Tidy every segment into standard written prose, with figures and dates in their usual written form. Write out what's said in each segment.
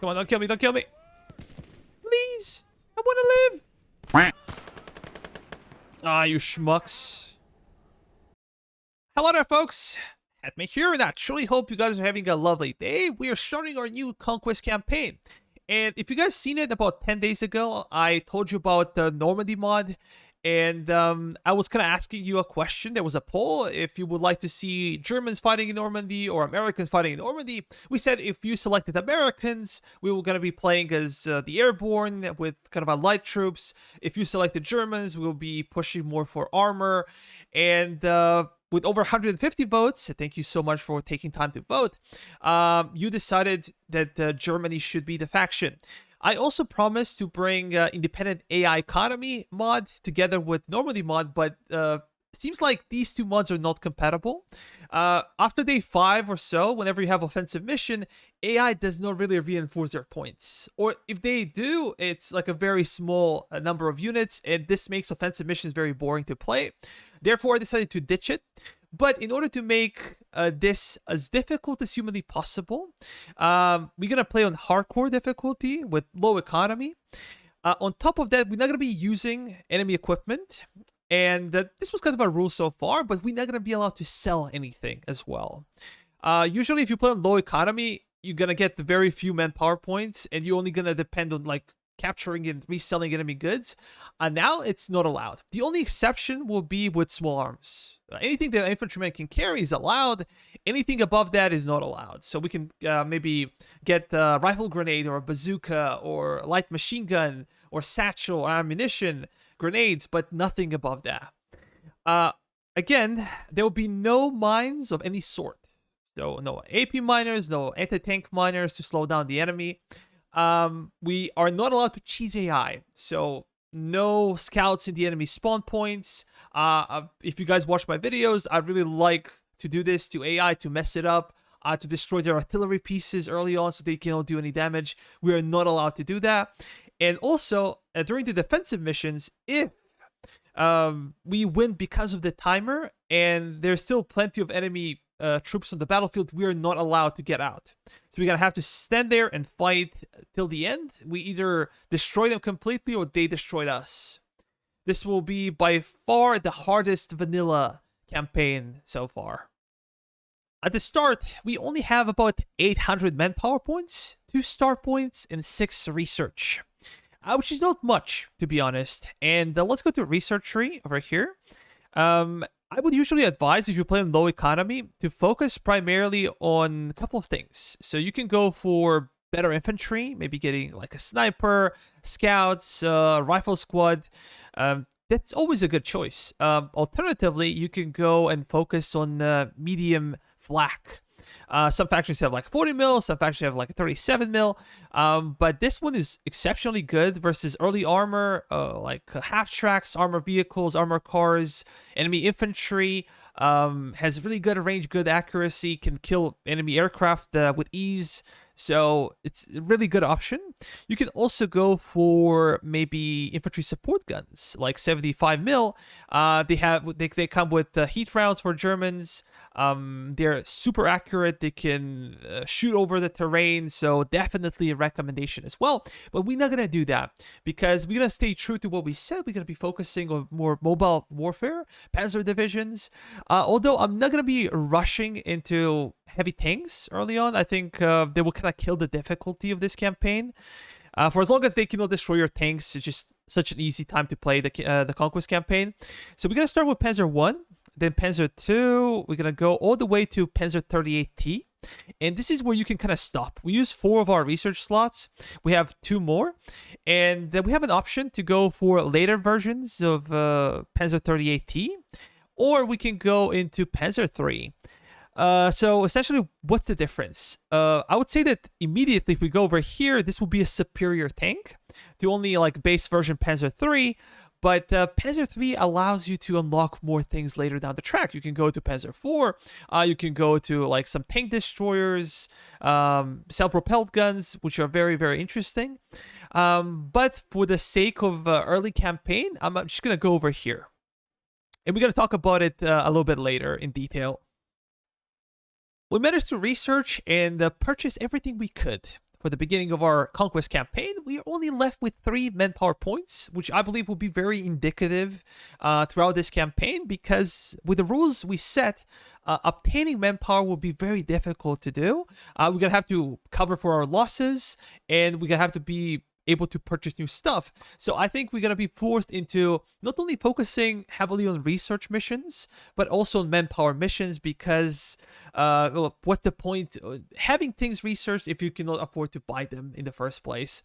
Come on, don't kill me, don't kill me. Please, I want to live. Ah, you schmucks. Hello there, folks. Admit here, and I truly hope you guys are having a lovely day. We are starting our new Conquest campaign. And if you guys seen it about 10 days ago, I told you about the Normandy mod. And I was kind of asking you a question. There was a poll if you would like to see Germans fighting in Normandy or Americans fighting in Normandy. We said if you selected Americans, we were going to be playing as the airborne with kind of our light troops. If you selected Germans, we will be pushing more for armor. And with over 150 votes, thank you so much for taking time to vote, you decided that Germany should be the faction. I also promised to bring independent AI economy mod together with Normandy mod, but seems like these two mods are not compatible. After day 5 or so, whenever you have offensive mission, AI does not really reinforce their points. Or if they do, it's like a very small number of units, and this makes offensive missions very boring to play. Therefore, I decided to ditch it. But in order to make this as difficult as humanly possible, we're going to play on hardcore difficulty with low economy. On top of that, we're not going to be using enemy equipment. And this was kind of a rule so far, but we're not going to be allowed to sell anything as well. Usually, if you play on low economy, you're going to get very few manpower points, and you're only going to depend on like capturing and reselling enemy goods. Now it's not allowed. The only exception will be with small arms. Anything that an infantryman can carry is allowed. Anything above that is not allowed. So we can maybe get a rifle grenade or a bazooka or a light machine gun or satchel or ammunition, grenades, but nothing above that. Again, there will be no mines of any sort. So no AP miners, no anti-tank miners to slow down the enemy. We are not allowed to cheese AI, so no scouts in the enemy spawn points. If you guys watch my videos, I really like to do this to AI to mess it up, to destroy their artillery pieces early on so they cannot do any damage. We are not allowed to do that. And also, during the defensive missions, if we win because of the timer and there's still plenty of enemy troops on the battlefield, we are not allowed to get out. So we're gonna have to stand there and fight till the end. We either destroy them completely or they destroyed us. This will be by far the hardest vanilla campaign so far. At the start, we only have about 800 manpower points, 2 star points, and 6 research. Which is not much, to be honest. And let's go to research tree over here. I would usually advise, if you play in low economy, to focus primarily on a couple of things. So you can go for better infantry, maybe getting like a sniper, scouts, rifle squad. That's always a good choice. Alternatively, you can go and focus on medium flak. Some factions have like 40 mil, some factions have like 37 mil. But this one is exceptionally good versus early armor, like half tracks, armor vehicles, armor cars, enemy infantry. Has really good range, good accuracy, can kill enemy aircraft with ease. So it's a really good option. You can also go for maybe infantry support guns like 75 mil. They come with heat rounds for Germans. They're super accurate. They can shoot over the terrain. So definitely a recommendation as well. But we're not gonna do that because we're gonna stay true to what we said. We're gonna be focusing on more mobile warfare, panzer divisions. Although I'm not gonna be rushing into heavy tanks early on. I think they will kind of kill the difficulty of this campaign. For as long as they cannot destroy your tanks, it's just such an easy time to play the Conquest campaign. So we're gonna start with Panzer 1, then Panzer 2. We're gonna go all the way to Panzer 38T. And this is where you can kind of stop. We use 4 of our research slots. We have 2 more. And then we have an option to go for later versions of Panzer 38T. Or we can go into Panzer 3. So essentially, what's the difference? I would say that immediately if we go over here, this will be a superior tank to only like base version Panzer 3. But Panzer 3 allows you to unlock more things later down the track. You can go to Panzer 4. You can go to like some tank destroyers, self-propelled guns, which are very, very interesting. But for the sake of early campaign, I'm just going to go over here. And we're going to talk about it a little bit later in detail. We managed to research and purchase everything we could for the beginning of our Conquest campaign, we are only left with 3 manpower points, which I believe will be very indicative throughout this campaign, because with the rules we set, obtaining manpower will be very difficult to do. We're going to have to cover for our losses, and we're going to have to be able to purchase new stuff. So I think we're going to be forced into not only focusing heavily on research missions, but also on manpower missions, because well, what's the point having things researched if you cannot afford to buy them in the first place?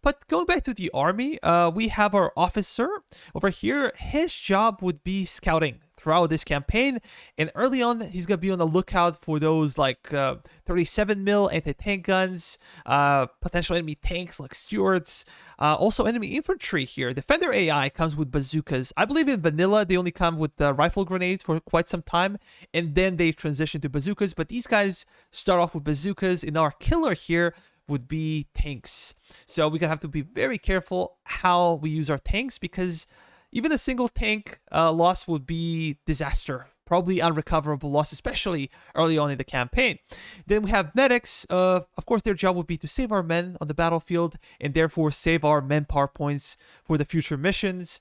But going back to the army, we have our officer over here. His job would be scouting throughout this campaign, and early on he's gonna be on the lookout for those like 37mm anti-tank guns, potential enemy tanks like Stuarts, also enemy infantry here. Defender AI comes with bazookas. I believe in vanilla they only come with rifle grenades for quite some time, and then they transition to bazookas, but these guys start off with bazookas, and our killer here would be tanks. So we're gonna have to be very careful how we use our tanks, because even a single tank loss would be disaster, probably unrecoverable loss, especially early on in the campaign. Then we have medics. Of course, their job would be to save our men on the battlefield, and therefore save our manpower points for the future missions.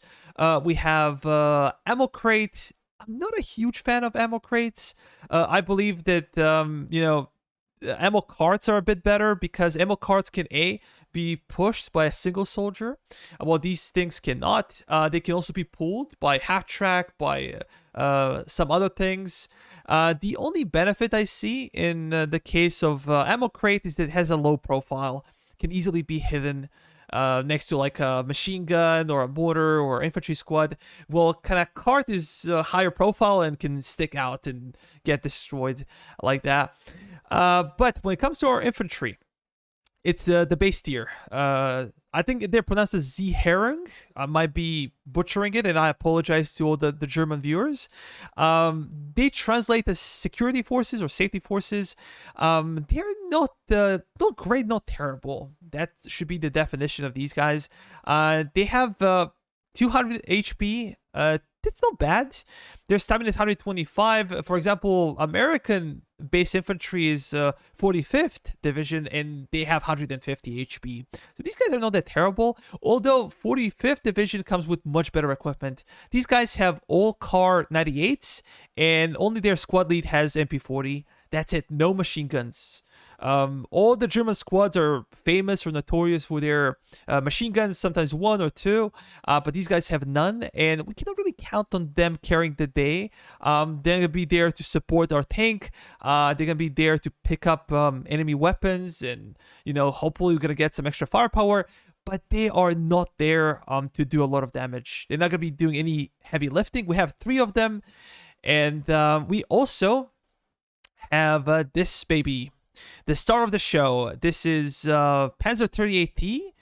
We have ammo crate. I'm not a huge fan of ammo crates. I believe that you know, ammo carts are a bit better, because ammo carts can be pushed by a single soldier, while these things cannot. They can also be pulled by half track, by some other things. The only benefit I see in the case of ammo crate is that it has a low profile, can easily be hidden next to like a machine gun or a mortar or infantry squad. Well, kind of cart is higher profile and can stick out and get destroyed like that. But when it comes to our infantry, it's the base tier. I think they're pronounced as Z-Herring. I might be butchering it, and I apologize to all the German viewers. They translate as security forces or safety forces. They're not great, not terrible. That should be the definition of these guys. They have 200 HP. That's not bad. Their stamina is 125. For example, American base infantry is 45th division, and they have 150 HP. So these guys are not that terrible, although 45th division comes with much better equipment. These guys have all car 98s, and only their squad lead has MP40. That's it. No machine guns. All the German squads are famous or notorious for their machine guns, sometimes 1 or 2, but these guys have none, and we cannot really count on them carrying the day. They're going to be there to support our tank. They're going to be there to pick up enemy weapons, and, you know, hopefully we're going to get some extra firepower, but they are not there to do a lot of damage. They're not going to be doing any heavy lifting. We have 3 of them, and we also have this baby. The star of the show. This is Panzer 38T.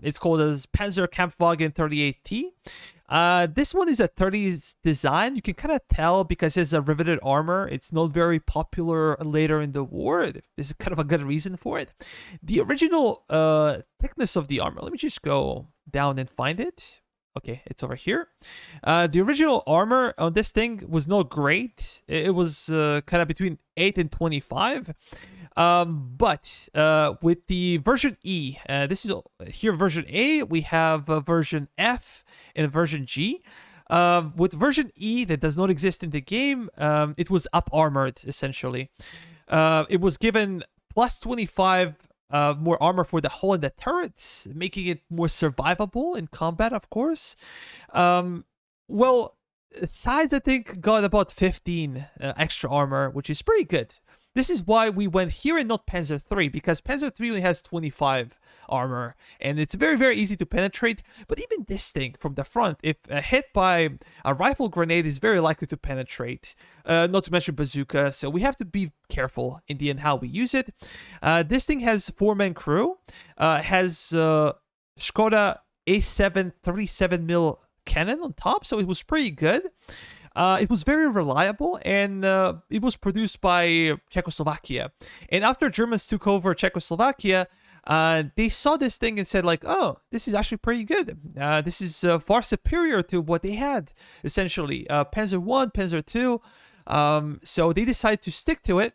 It's called as Panzer Kampfwagen 38T. This one is a 30s design. You can kind of tell because it has a riveted armor. It's not very popular later in the war. There's kind of a good reason for it. The original thickness of the armor. Let me just go down and find it. Okay, it's over here. The original armor on this thing was not great. It was kind of between 8 and 25. But with the version E, this is here version A, we have version F and version G. With version E that does not exist in the game, it was up armored essentially. It was given plus 25 more armor for the hull and the turrets, making it more survivable in combat, of course. Well, sides I think got about 15 extra armor, which is pretty good. This is why we went here and not Panzer III, because Panzer III only has 25 armor, and it's very, very easy to penetrate. But even this thing from the front, if hit by a rifle grenade, is very likely to penetrate, not to mention bazooka, so we have to be careful in the end how we use it. This thing has 4-man crew, has Skoda A7 37mm cannon on top, so it was pretty good. It was very reliable, and it was produced by Czechoslovakia. And after Germans took over Czechoslovakia, they saw this thing and said like, oh, this is actually pretty good. This is far superior to what they had, essentially. Panzer I, Panzer II. So they decided to stick to it.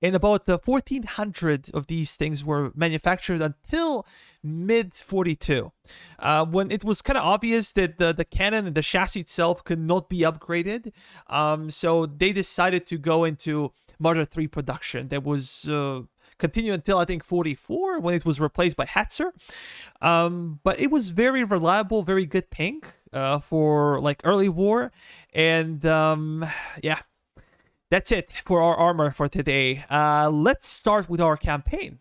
And about 1,400 of these things were manufactured until mid 42, when it was kind of obvious that the cannon and the chassis itself could not be upgraded. So they decided to go into Marder 3 production. That was continued until I think 44, when it was replaced by Hatzer. But it was very reliable, very good tank for like early war. And yeah, that's it for our armor for today. Let's start with our campaign.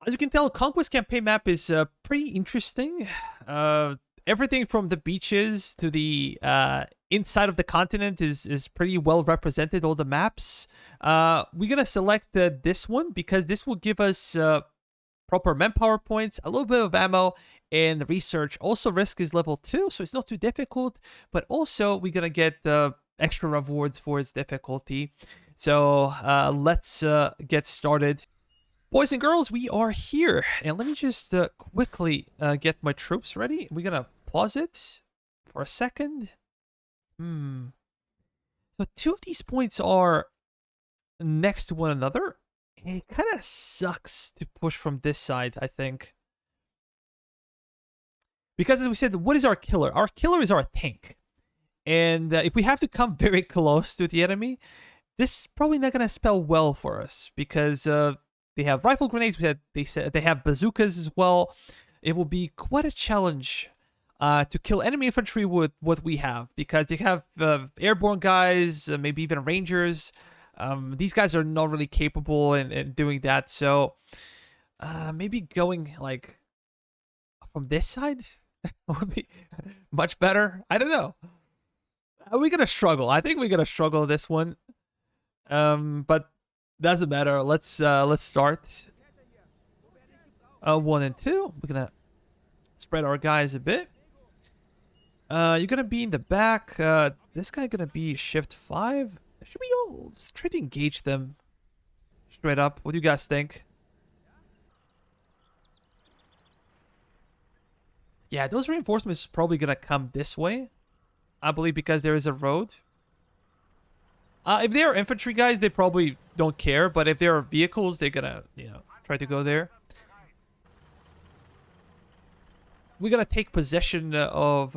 As you can tell, Conquest campaign map is pretty interesting. Everything from the beaches to the inside of the continent is pretty well represented, all the maps. We're going to select this one because this will give us proper manpower points, a little bit of ammo, and research. Also, risk is level 2, so it's not too difficult. But also, we're going to get extra rewards for its difficulty. So let's get started. Boys and girls, we are here. And let me just quickly get my troops ready. We're going to pause it for a second. So 2 of these points are next to one another. It kind of sucks to push from this side, I think. Because as we said, what is our killer? Our killer is our tank. And if we have to come very close to the enemy, this is probably not going to spell well for us. Because they have rifle grenades. They have bazookas as well. It will be quite a challenge to kill enemy infantry with what we have. Because they have airborne guys, maybe even rangers. These guys are not really capable in doing that. So maybe going like from this side would be much better. I don't know. We're gonna struggle. I think we're gonna struggle this one. But doesn't matter. Let's start. 1 and 2. We're gonna spread our guys a bit. You're gonna be in the back. This guy gonna be shift 5. Should we all try to engage them straight up? What do you guys think? Yeah, those reinforcements are probably gonna come this way, I believe, because there is a road. If they are infantry guys, they probably don't care. But if they are vehicles, they're gonna, try to go there. We're gonna take possession of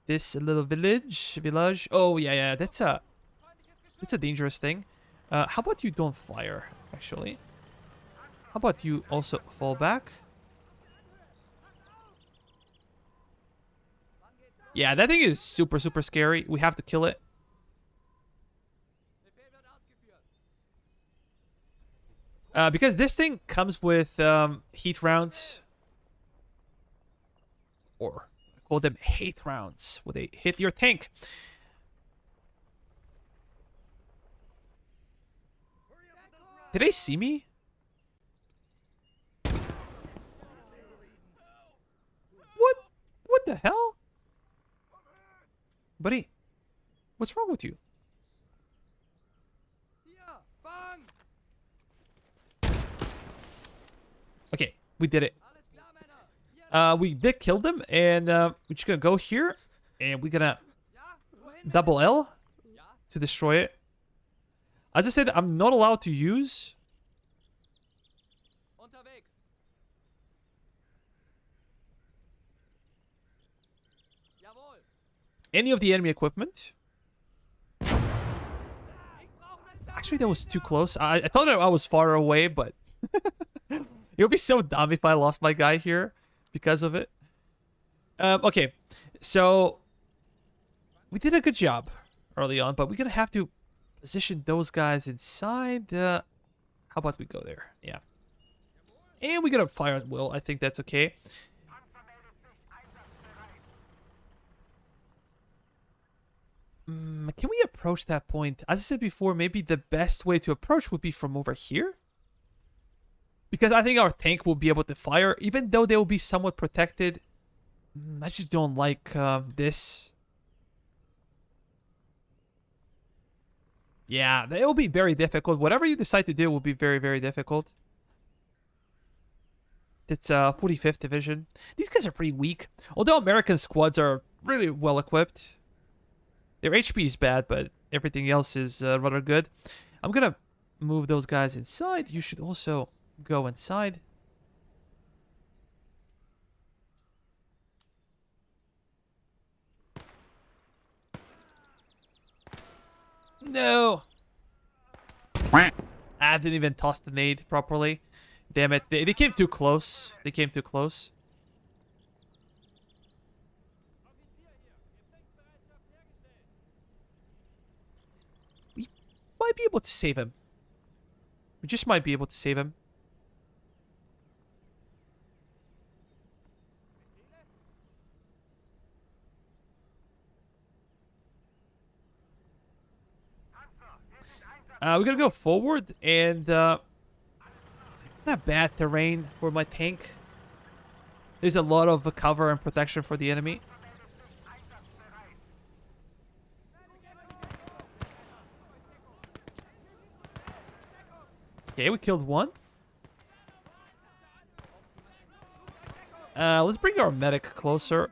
this little village. Oh yeah, that's a dangerous thing. How about you don't fire? Actually, how about you also fall back? Yeah, that thing is super scary. We have to kill it. Because this thing comes with heat rounds. Or call them hate rounds, where they hit your tank. Did they see me? What the hell? Buddy, what's wrong with you? Okay, we did it. We did kill them, and we're just gonna go here, and we're gonna double L to destroy it. As I said, I'm not allowed to use any of the enemy equipment. Actually, that was too close. I thought I was far away, but it would be so dumb if I lost my guy here because of it. Okay, so we did a good job early on, but we're gonna have to position those guys inside. How about we go there? Yeah, and we're gonna fire at will. I think that's okay. Can we approach that point? As I said before, maybe the best way to approach would be from over here. Because I think our tank will be able to fire, even though they will be somewhat protected. I just don't like this. Yeah, it will be very difficult. Whatever you decide to do will be very difficult. It's 45th Division. These guys are pretty weak. Although American squads are really well equipped. Their HP is bad, but everything else is rather good. I'm gonna move those guys inside. You should also go inside. No. I didn't even toss the nade properly. Damn it. They came too close. They came too close. We might be able to save him. We just might be able to save him. We're gonna go forward, and not bad terrain for my tank. There's a lot of cover and protection for the enemy. Okay, we killed one. Let's bring our medic closer.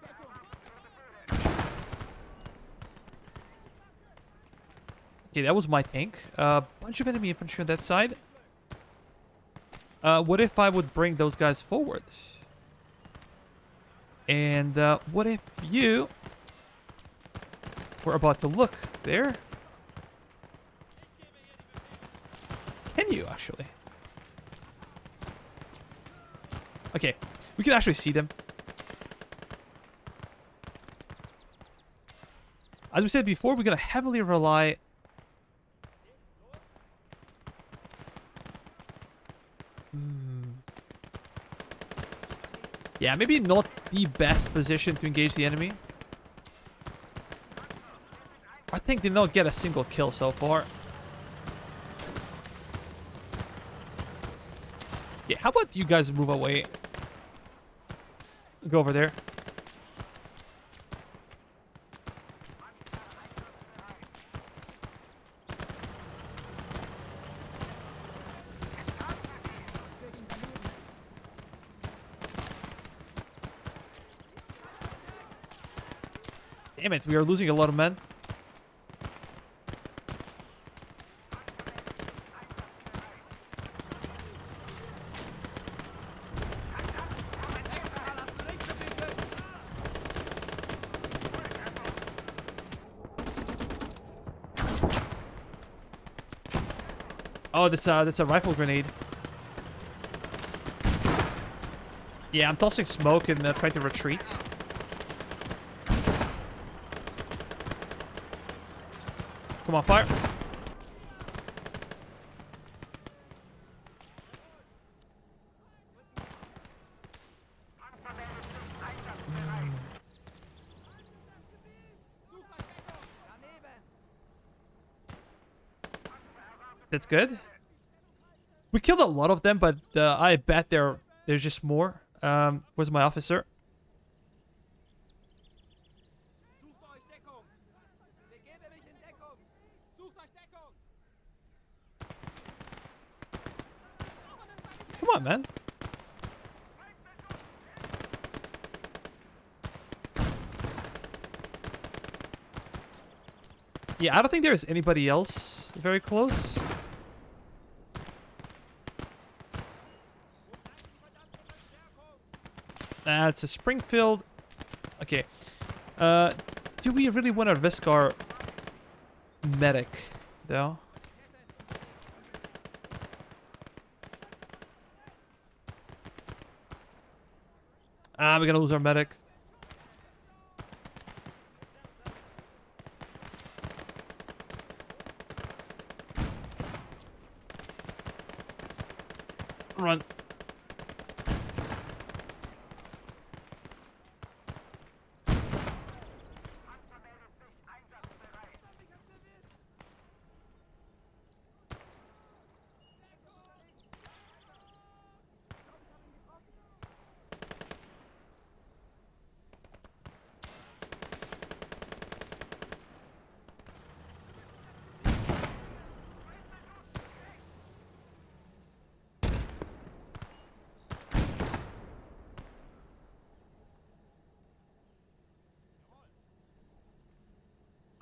Okay, that was my tank. Bunch of enemy infantry on that side. What if I would bring those guys forward? And what if you were about to look there? Can you actually? Okay, we can actually see them. As we said before, we're gonna heavily rely. Yeah, maybe not the best position to engage the enemy. I think did not get a single kill so far. Yeah, how about you guys move away? Go over there. Damn it, we are losing a lot of men. Oh, that's a rifle grenade. Yeah, I'm tossing smoke and trying to retreat. Come on, fire. That's good. We killed a lot of them, but I bet there's just more. Where's my officer? Come on, man. Yeah, I don't think there's anybody else very close. It's a Springfield. Okay. Do we really want to risk our medic, though? We're gonna lose our medic. Run.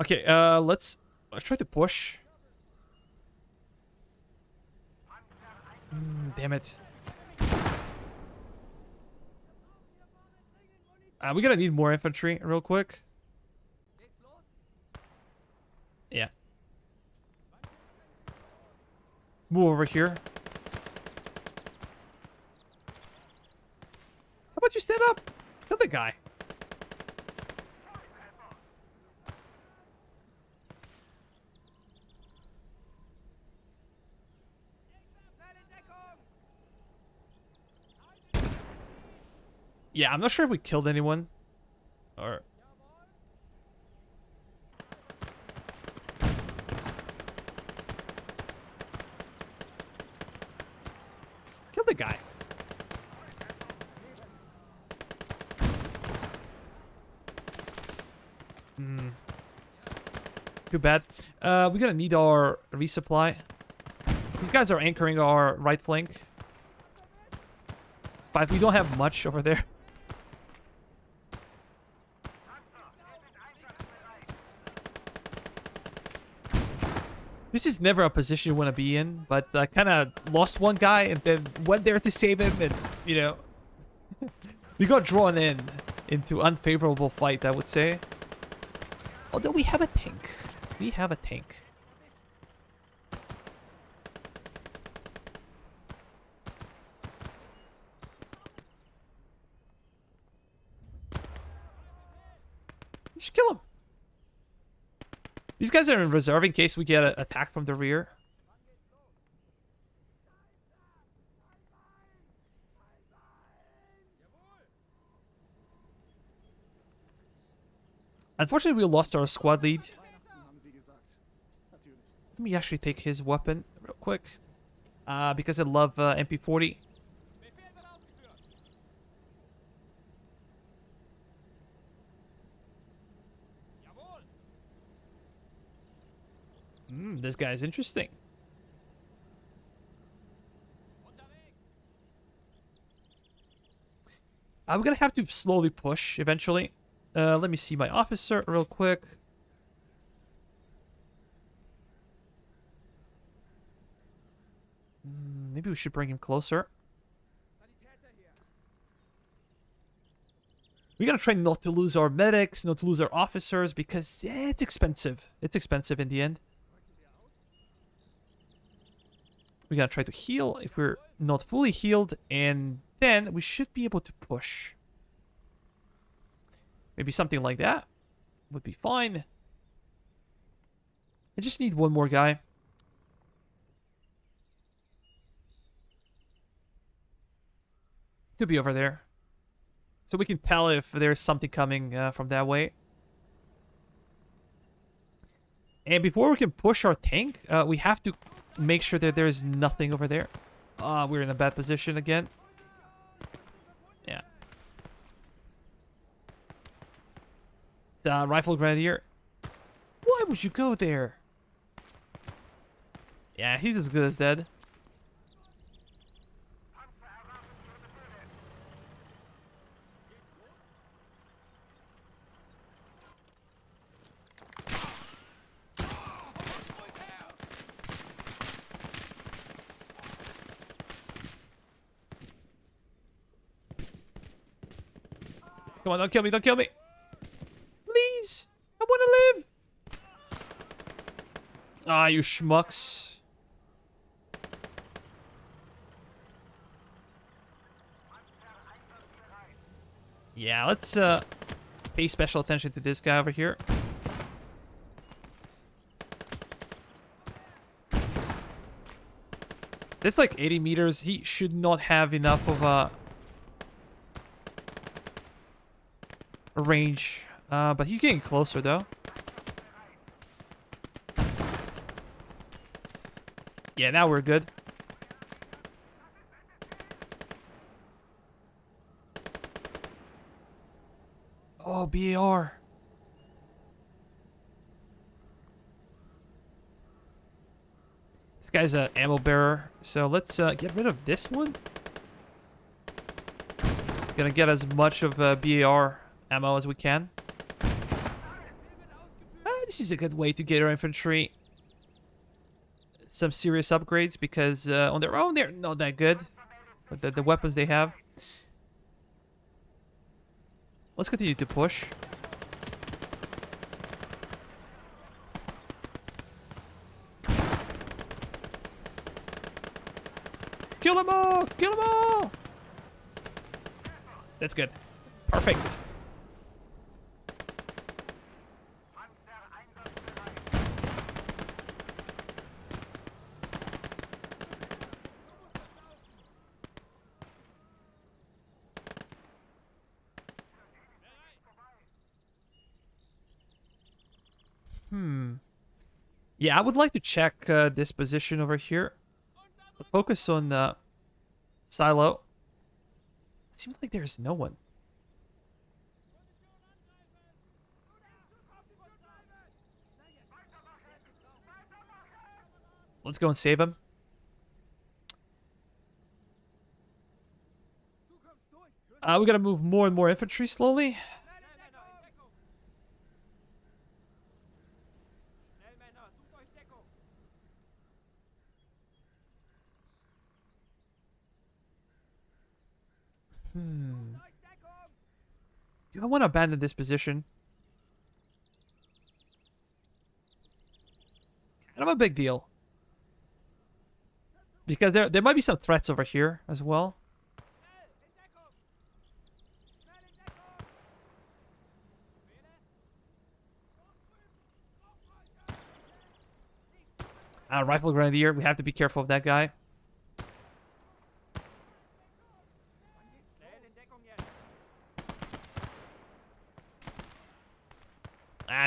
Okay, let's try to push. Damn it. We're gonna need more infantry real quick. Yeah. Move over here. How about you stand up? Kill the guy. Yeah, I'm not sure if we killed anyone. Or... Kill the guy. Too bad. We're gonna need our resupply. These guys are anchoring our right flank. But we don't have much over there. This is never a position you want to be in, but I kind of lost one guy and then went there to save him, and, you know, we got drawn into unfavorable fight, I would say. Although we have a tank. We have a tank. Just kill him. These guys are in reserve in case we get attacked from the rear. Unfortunately, we lost our squad lead. Let me actually take his weapon real quick. Because I love MP40. This guy's interesting. I'm gonna have to slowly push eventually. Let me see my officer real quick. Maybe we should bring him closer. We gotta try not to lose our medics, not to lose our officers, because it's expensive. It's expensive in the end. We gotta try to heal if we're not fully healed, and then we should be able to push. Maybe something like that would be fine. I just need one more guy. To be over there. So we can tell if there's something coming from that way. And before we can push our tank, we have to make sure that there's nothing over there. We're in a bad position again. Yeah. Rifle Grenadier. Why would you go there? Yeah, he's as good as dead. Come on, don't kill me, don't kill me. Please, I want to live. Ah, you schmucks. Yeah, let's pay special attention to this guy over here. That's like 80 meters. He should not have enough of a range, but he's getting closer though. Yeah, now we're good. Oh, BAR. This guy's an ammo bearer, so let's get rid of this one. Gonna get as much of BAR ammo as we can. This is a good way to get our infantry some serious upgrades because on their own they're not that good. But the weapons they have. Let's continue to push. Kill them all! Kill them all! That's good. Perfect. Yeah, I would like to check this position over here. Focus on the silo. Seems like there's no one. Let's go and save him. We gotta move more and more infantry slowly. Do I want to abandon this position? Kind of a big deal. Because there might be some threats over here as well. Rifle Grenadier, we have to be careful of that guy.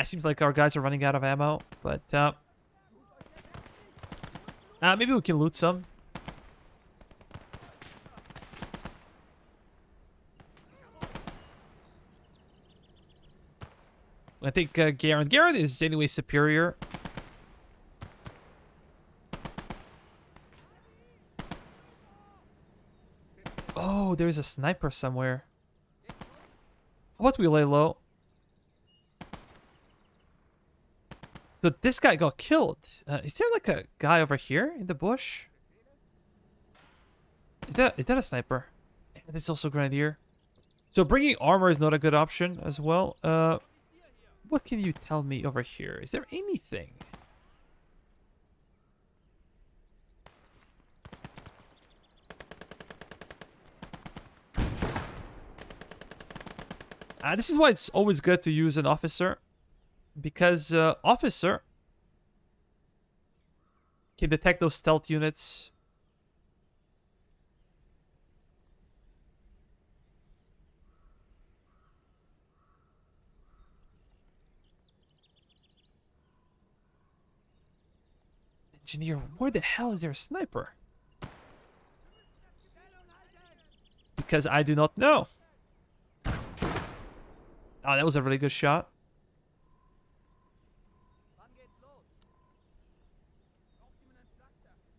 Seems like our guys are running out of ammo, but maybe we can loot some. I think Garrett is anyway superior. Oh, there's a sniper somewhere. How about we lay low? So this guy got killed. Is there like a guy over here in the bush? Is that a sniper? And it's also Grenadier. So bringing armor is not a good option as well. What can you tell me over here? Is there anything? This is why it's always good to use an officer. Because officer can detect those stealth units. Engineer, where the hell is there a sniper? Because I do not know. Oh, that was a really good shot.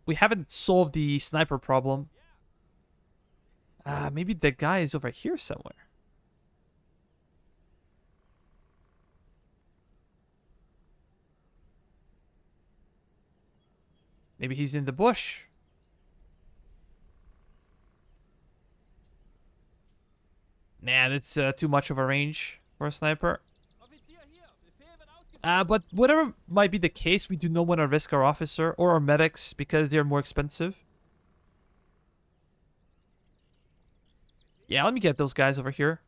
We haven't solved the sniper problem. Maybe the guy is over here somewhere. Maybe he's in the bush. Nah, that's too much of a range for a sniper. But whatever might be the case, we do not want to risk our officer or our medics because they're more expensive. Yeah, let me get those guys over here.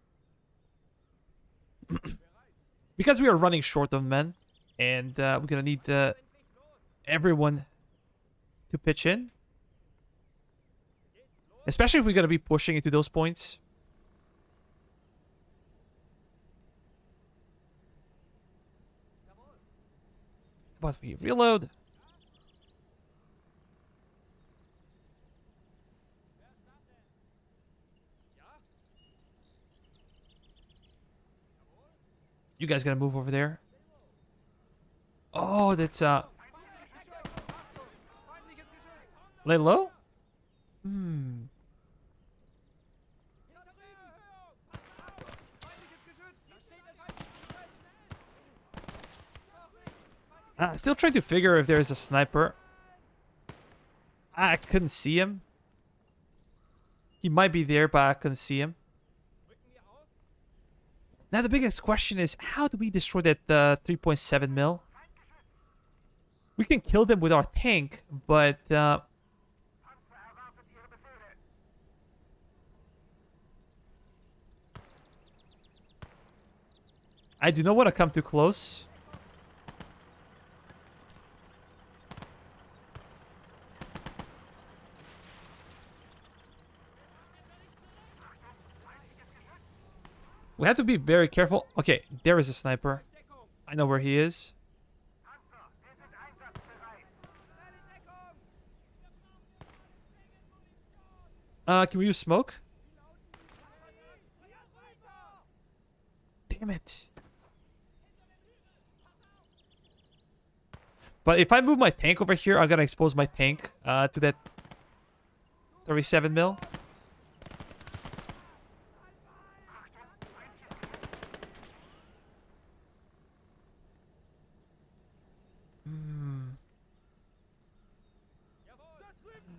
Because we are running short of men. And we're going to need everyone to pitch in. Especially if we're going to be pushing into those points. But we reload. You guys gotta move over there. Oh, that's lay low? Still trying to figure if there is a sniper. I couldn't see him. He might be there, but I couldn't see him. Now the biggest question is, how do we destroy that 3.7 mil? We can kill them with our tank, but I do not want to come too close. We have to be very careful. Okay, there is a sniper. I know where he is. Can we use smoke? Damn it. But if I move my tank over here, I'm gonna expose my tank to that 37 mil.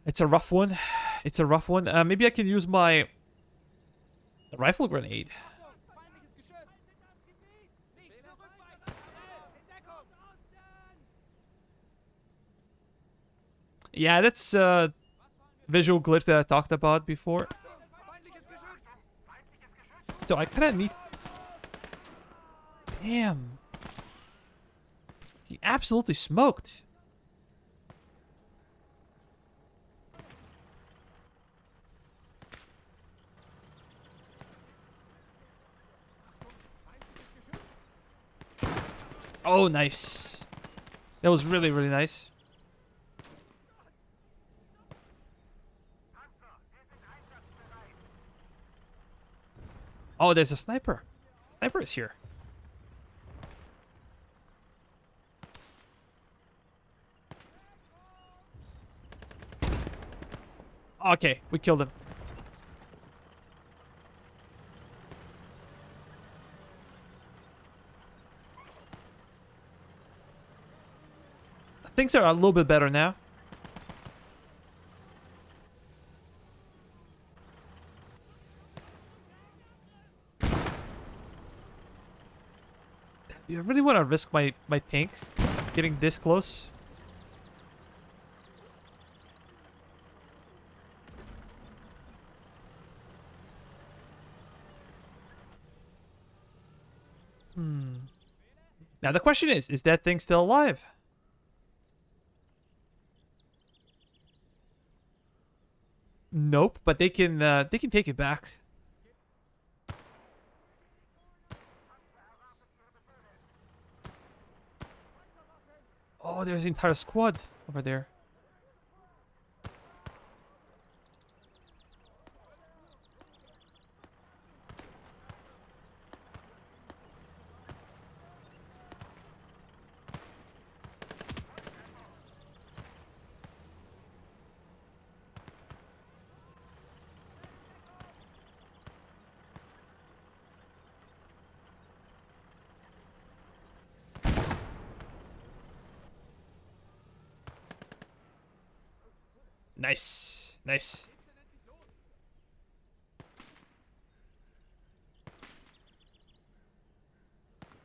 It's a rough one. It's a rough one. Maybe I can use my rifle grenade. Yeah, that's visual glyph that I talked about before. So I kind of need... Damn. He absolutely smoked. Oh, nice. That was really, really nice. Oh, there's a sniper. Sniper is here. Okay, we killed him. Things are a little bit better now. Do you really want to risk my tank getting this close? Now the question is that thing still alive? Nope, but they can take it back. Oh, there's an entire squad over there. Nice. Nice.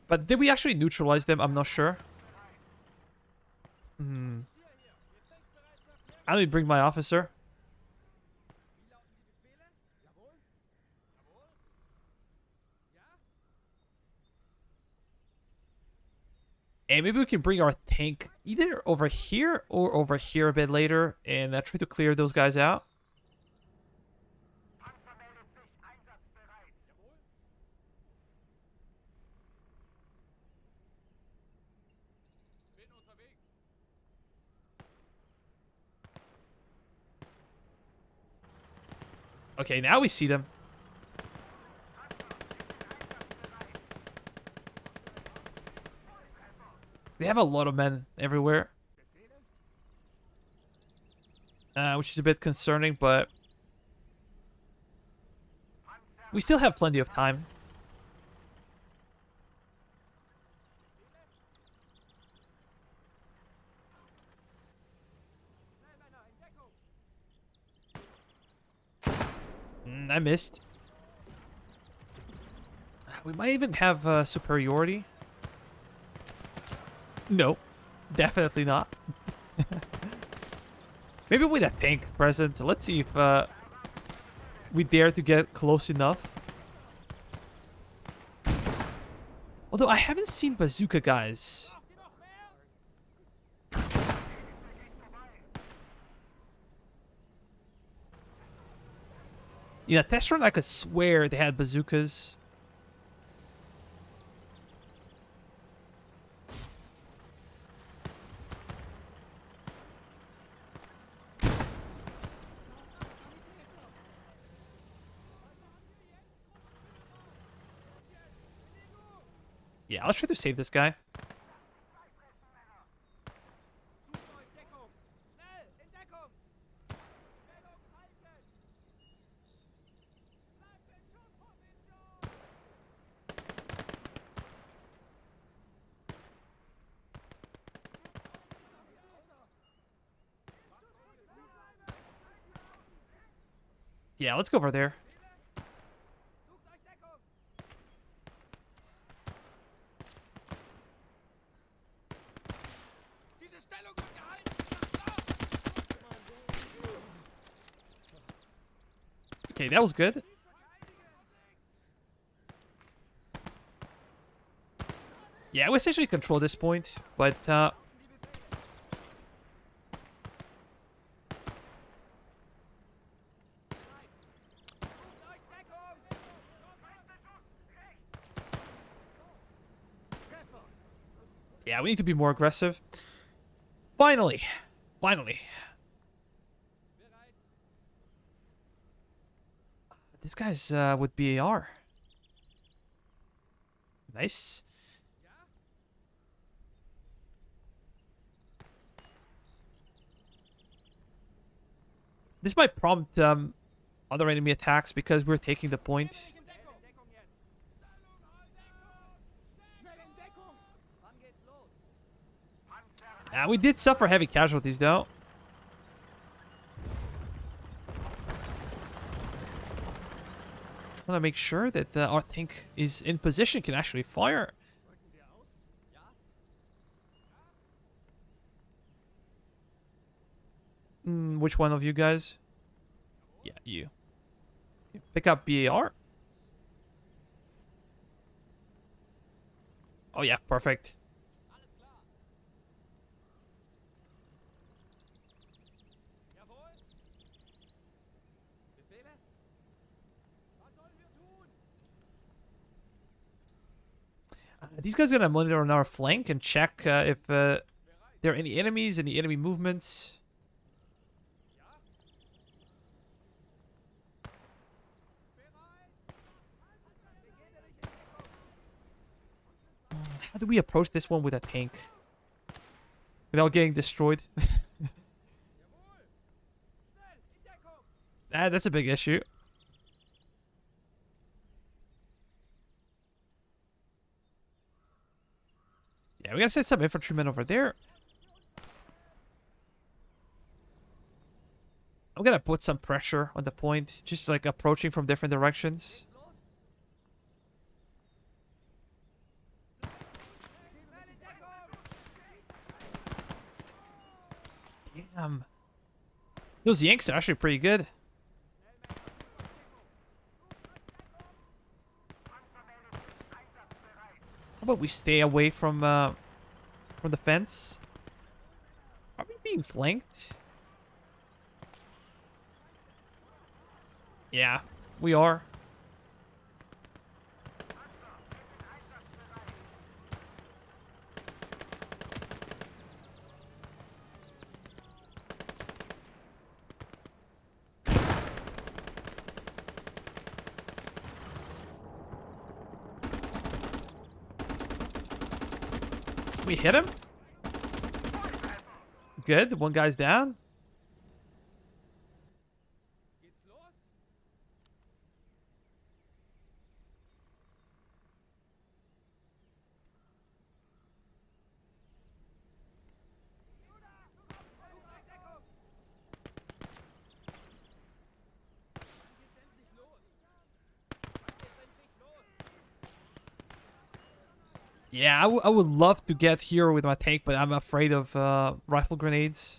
But did we actually neutralize them? I'm not sure. Let me bring my officer. And maybe we can bring our tank either over here or over here a bit later and try to clear those guys out. Okay, now we see them. They have a lot of men everywhere. Which is a bit concerning, but we still have plenty of time. I missed. We might even have superiority. No, definitely not. Maybe with a tank present. Let's see if we dare to get close enough. Although I haven't seen bazooka guys. Yeah, test run I could swear they had bazookas. Yeah, let's try to save this guy. Yeah, let's go over there. Okay, that was good. Yeah, we essentially control this point, but yeah, we need to be more aggressive. Finally. Finally. This guy's with BAR. Nice. This might prompt other enemy attacks because we're taking the point. We did suffer heavy casualties though. I want to make sure that our tank is in position, can actually fire. Which one of you guys? Yeah, you. Pick up BAR. Oh yeah, perfect. These guys are gonna monitor on our flank and check if there are any enemies, any enemy movements. How do we approach this one with a tank without getting destroyed? That's a big issue. Yeah, we gotta send some infantrymen over there. I'm gonna put some pressure on the point, just like approaching from different directions. Damn. Those Yanks are actually pretty good. How about we stay away from the fence? Are we being flanked? Yeah, we are. We hit him? Good, one guy's down. Yeah, I would love to get here with my tank, but I'm afraid of rifle grenades.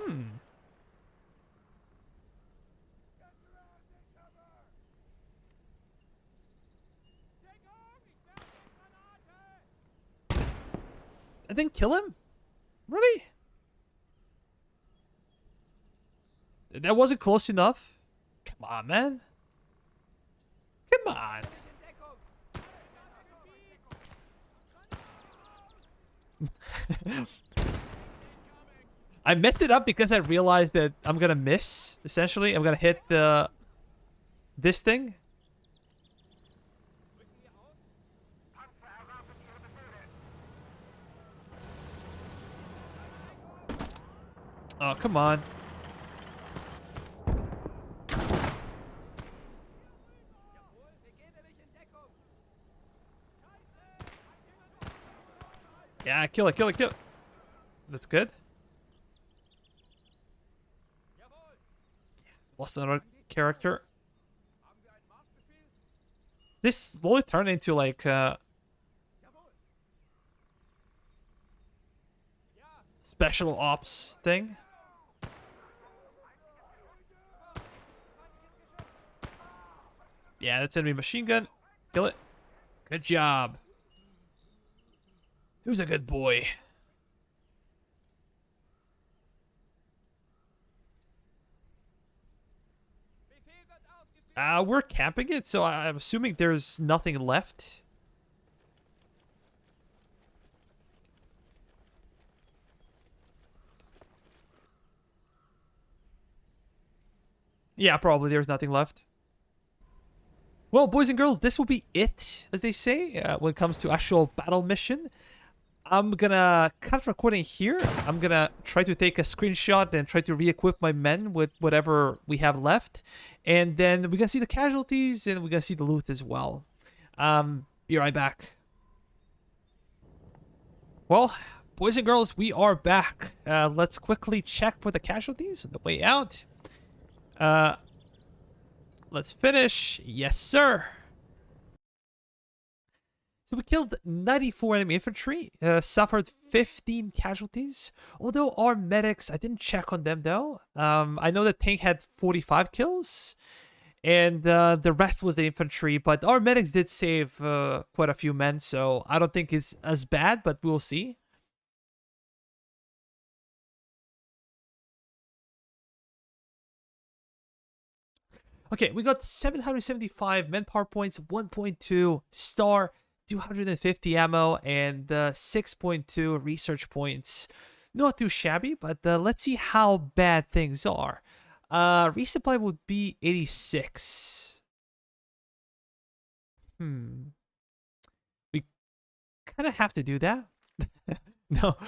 Hmm. I didn't kill him? Really? That wasn't close enough? Come on, man. Come on. I messed it up because I realized that I'm gonna miss, essentially. I'm gonna hit this thing. Oh, come on. Yeah, kill it, kill it, kill it. That's good. Lost another character. This slowly turned into like special ops thing. Yeah, that's enemy machine gun. Kill it. Good job. Who's a good boy? We're camping it, so I'm assuming there's nothing left. Yeah, probably there's nothing left. Well, boys and girls, this will be it, as they say, when it comes to actual battle mission. I'm gonna cut recording here. I'm gonna try to take a screenshot and try to re-equip my men with whatever we have left. And then we're gonna see the casualties and we're gonna see the loot as well. Be right back. Well, boys and girls, we are back. Let's quickly check for the casualties on the way out. Let's finish. Yes, sir. So we killed 94 enemy infantry, suffered 15 casualties. Although our medics, I didn't check on them though. I know the tank had 45 kills, and the rest was the infantry. But our medics did save quite a few men, so I don't think it's as bad, but we'll see. Okay, we got 775 men power points, 1.2 star, 250 ammo, and 6.2 research points. Not too shabby, but let's see how bad things are. Resupply would be 86. We kind of have to do that.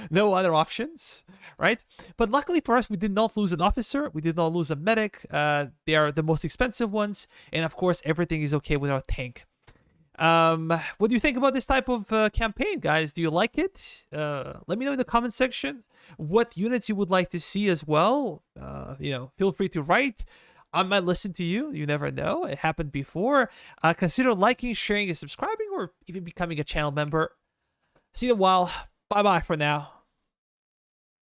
No other options, right? But luckily for us, we did not lose an officer. We did not lose a medic. They are the most expensive ones. And of course, everything is okay with our tank. What do you think about this type of campaign, guys? Do you like it? Let me know in the comment section what units you would like to see as well. Feel free to write. I might listen to you. You never know. It happened before. Consider liking, sharing, and subscribing, or even becoming a channel member. See you in a while. Bye-bye for now.